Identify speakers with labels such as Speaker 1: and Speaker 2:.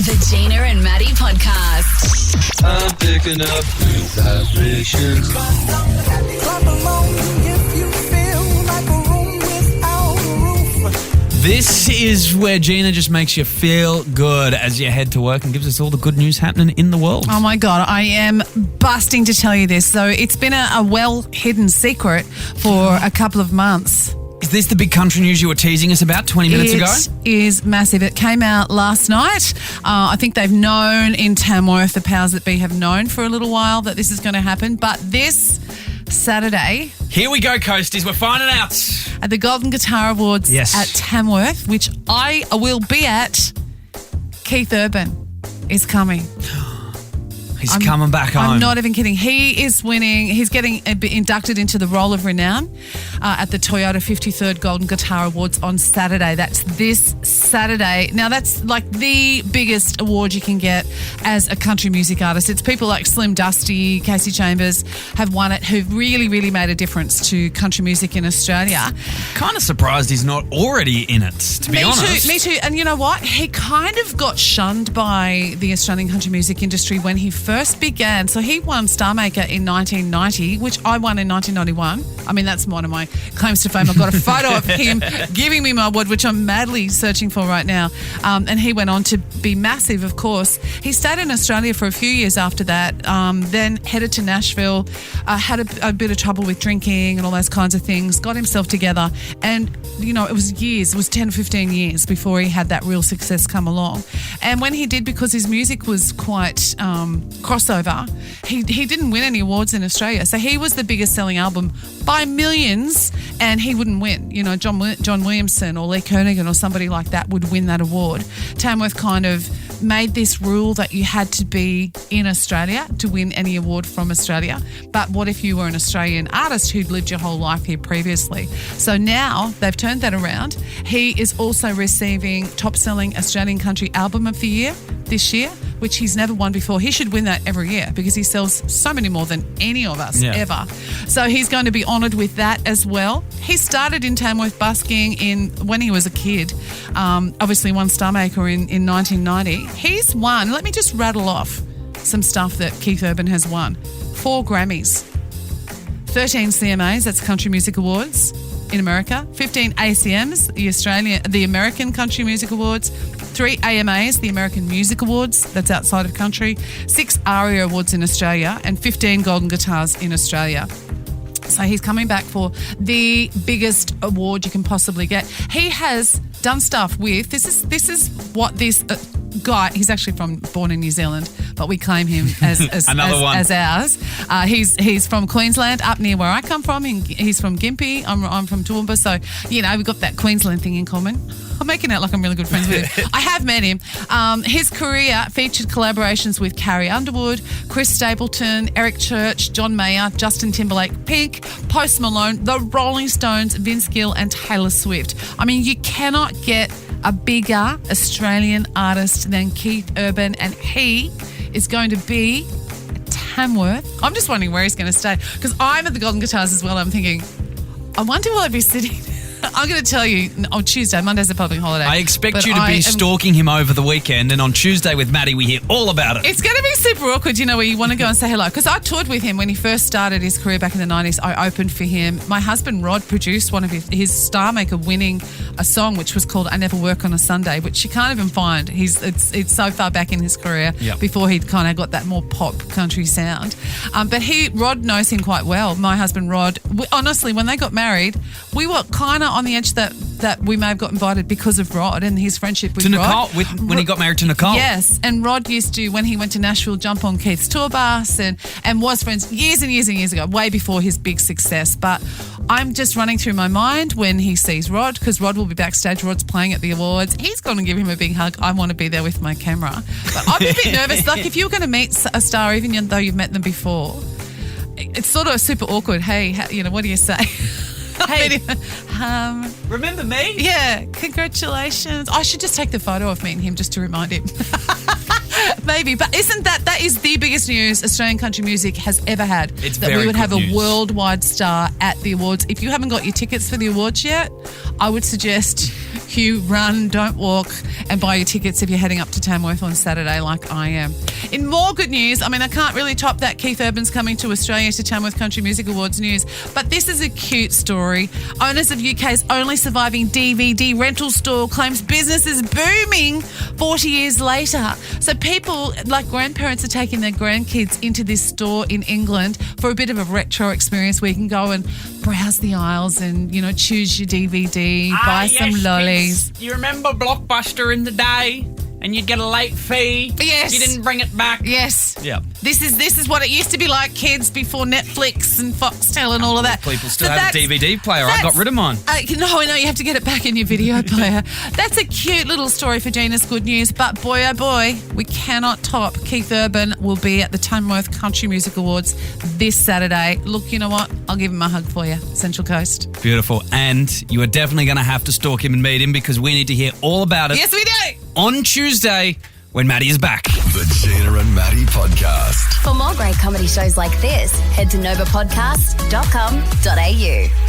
Speaker 1: The Gina and Maddie Podcast.
Speaker 2: I'm picking up good vibrations.
Speaker 3: Clap along if you feel like a room without a roof.
Speaker 4: This is where Gina just makes you feel good as you head to work and gives us all the good news happening in the world.
Speaker 5: Oh my God, I am busting to tell you this. So it's been a well-hidden secret for a couple of months.
Speaker 4: Is this the big country news you were teasing us about 20 minutes ago?
Speaker 5: It is massive. It came out last night. I think they've known in Tamworth, the powers that be have known for a little while that this is going to happen. But this Saturday...
Speaker 4: Here we go, Coasties. We're finding out.
Speaker 5: At the Golden Guitar Awards at Tamworth, which I will be at, Keith Urban is coming.
Speaker 4: He's coming back home.
Speaker 5: I'm not even kidding. He is winning. He's getting inducted into the Roll of Renown at the Toyota 53rd Golden Guitar Awards on Saturday. That's this Saturday. Now, that's like the biggest award you can get as a country music artist. It's people like Slim Dusty, Casey Chambers have won it, who've really, really made a difference to country music in Australia.
Speaker 4: Kind of surprised he's not already in it, to be honest.
Speaker 5: Me too. And you know what? He kind of got shunned by the Australian country music industry when he first began. So he won Star Maker in 1990, which I won in 1991. I mean, that's one of my claims to fame. I've got a photo of him giving me my award, which I'm madly searching for right now. And he went on to be massive, of course. He stayed in Australia for a few years after that, then headed to Nashville, had a bit of trouble with drinking and all those kinds of things, got himself together. And, you know, it was years, it was 10 or 15 years before he had that real success come along. And when he did, because his music was quite crossover, he didn't win any awards in Australia. So he was the biggest selling album by millions, and he wouldn't win. You know, John Williamson or Lee Kernaghan or somebody like that would win that award. Tamworth kind of made this rule that you had to be in Australia to win any award from Australia. But what if you were an Australian artist who'd lived your whole life here previously? So now they've turned that around. He is also receiving top-selling Australian Country Album of the Year this year, which he's never won before. He should win that every year because he sells so many more than any of us ever. So he's going to be honoured with that as well. He started in Tamworth busking when he was a kid. Obviously won Star Maker in 1990. He's won, let me just rattle off some stuff that Keith Urban has won. 4 Grammys, 13 CMAs, that's Country Music Awards in America, 15 ACMs, the American Country Music Awards, 3 AMAs, the American Music Awards, that's outside of country, 6 ARIA Awards in Australia, and 15 Golden Guitars in Australia. So he's coming back for the biggest award you can possibly get. He has done stuff with, this is what this guy, he's actually born in New Zealand, but we claim him as ours. He's from Queensland, up near where I come from. He's from Gympie. I'm from Toowoomba, so you know we've got that Queensland thing in common. I'm making out like I'm really good friends with him. I have met him. His career featured collaborations with Carrie Underwood, Chris Stapleton, Eric Church, John Mayer, Justin Timberlake, Pink, Post Malone, The Rolling Stones, Vince Gill, and Taylor Swift. I mean, you cannot get a bigger Australian artist than Keith Urban, and he is going to be at Tamworth. I'm just wondering where he's going to stay because I'm at the Golden Guitars as well. I'm thinking, I wonder will I be sitting... I'm going to tell you on Tuesday. Monday's a public holiday.
Speaker 4: I expect you to be stalking him over the weekend, and on Tuesday with Maddie, we hear all about it.
Speaker 5: It's going to be super awkward, you know, where you want to go and say hello. Because I toured with him when he first started his career back in the 90s. I opened for him. My husband, Rod, produced one of his Star Maker winning a song, which was called I Never Work on a Sunday, which you can't even find. It's so far back in his career before he'd kind of got that more pop country sound. But Rod knows him quite well. My husband, Rod, honestly, when they got married, we were kind of on the edge that we may have got invited because of Rod and his friendship with Rod.
Speaker 4: When he got married to Nicole.
Speaker 5: Yes, and Rod used to, when he went to Nashville, jump on Keith's tour bus and was friends years and years and years ago, way before his big success. But I'm just running through my mind when he sees Rod, because Rod will be backstage. Rod's playing at the awards. He's going to give him a big hug. I want to be there with my camera. But I'm a bit nervous. Like if you were going to meet a star, even though you've met them before, it's sort of super awkward. Hey, what do you say? Hey,
Speaker 4: remember me?
Speaker 5: Yeah, congratulations. I should just take the photo of me and him just to remind him. Maybe, but isn't that is the biggest news Australian country music has ever had?
Speaker 4: It's
Speaker 5: that
Speaker 4: very
Speaker 5: we would have
Speaker 4: news.
Speaker 5: A worldwide star at the awards. If you haven't got your tickets for the awards yet, I would suggest queue, run, don't walk, and buy your tickets if you're heading up to Tamworth on Saturday like I am. In more good news, I can't really top that Keith Urban's coming to Australia to Tamworth Country Music Awards news, but this is a cute story. Owners of UK's only surviving DVD rental store claims business is booming 40 years later. So people, like grandparents, are taking their grandkids into this store in England for a bit of a retro experience where you can go and browse the aisles and, choose your DVD, buy some lollies.
Speaker 4: Kids. You remember Blockbuster in the day? And you'd get a late fee.
Speaker 5: Yes.
Speaker 4: You didn't bring it back.
Speaker 5: Yes.
Speaker 4: Yeah.
Speaker 5: This is what it used to be like, kids, before Netflix and Foxtel and all of that.
Speaker 4: People still have a DVD player. I got rid of mine.
Speaker 5: No, you have to get it back in your video player. That's a cute little story for Gina's good news, but boy, oh boy, we cannot top. Keith Urban will be at the Tamworth Country Music Awards this Saturday. Look, you know what? I'll give him a hug for you, Central Coast.
Speaker 4: Beautiful. And you are definitely going to have to stalk him and meet him because we need to hear all about it.
Speaker 5: Yes, we do.
Speaker 4: On Tuesday when Maddie is back.
Speaker 6: The Gina and Maddie Podcast.
Speaker 1: For more great comedy shows like this, head to novapodcast.com.au.